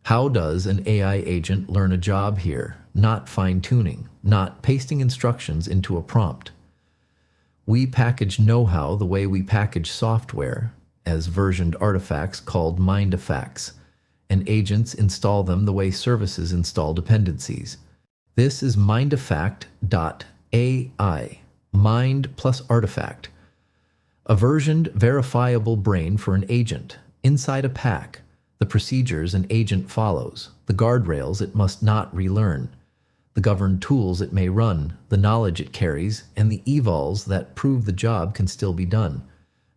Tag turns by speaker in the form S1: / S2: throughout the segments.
S1: How does an AI agent learn a job here? Not fine-tuning, not pasting instructions into a prompt. We package know-how the way we package software, as versioned artifacts called Mindifacts, and agents install them the way services install dependencies. This is Mindifact.ai, mind plus artifact, a versioned, verifiable brain for an agent, inside a pack, the procedures an agent follows, the guardrails it must not relearn, the governed tools it may run, the knowledge it carries, and the evals that prove the job can still be done.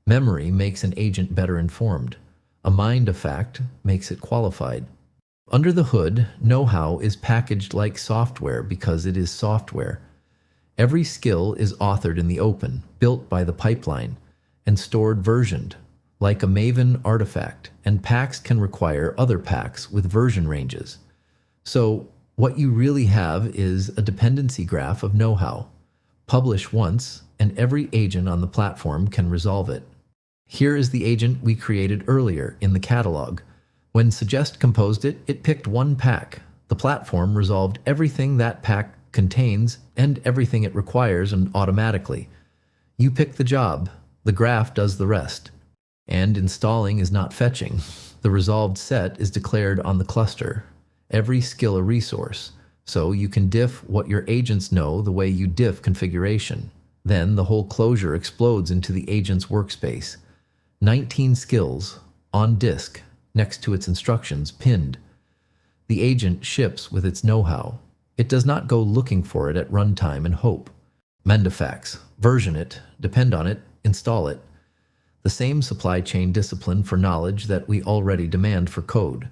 S1: Memory makes an agent better informed. A Mindifact makes it qualified. Under the hood, know-how is packaged like software because it is software. Every skill is authored in the open, built by the pipeline, and stored versioned, like a Maven artifact, and packs can require other packs with version ranges. So, what you really have is a dependency graph of know-how. Publish once, and every agent on the platform can resolve it. Here is the agent we created earlier in the catalog. When Suggest composed it, it picked one pack. The platform resolved everything that pack contains and everything it requires and automatically. You pick the job, the graph does the rest. And installing is not fetching. The resolved set is declared on the cluster. Every skill a resource, so you can diff what your agents know the way you diff configuration. Then the whole closure explodes into the agent's workspace. 19 skills, on disk, next to its instructions, pinned. The agent ships with its know-how. It does not go looking for it at runtime and hope. Mindifacts, version it, depend on it, install it. The same supply chain discipline for knowledge that we already demand for code.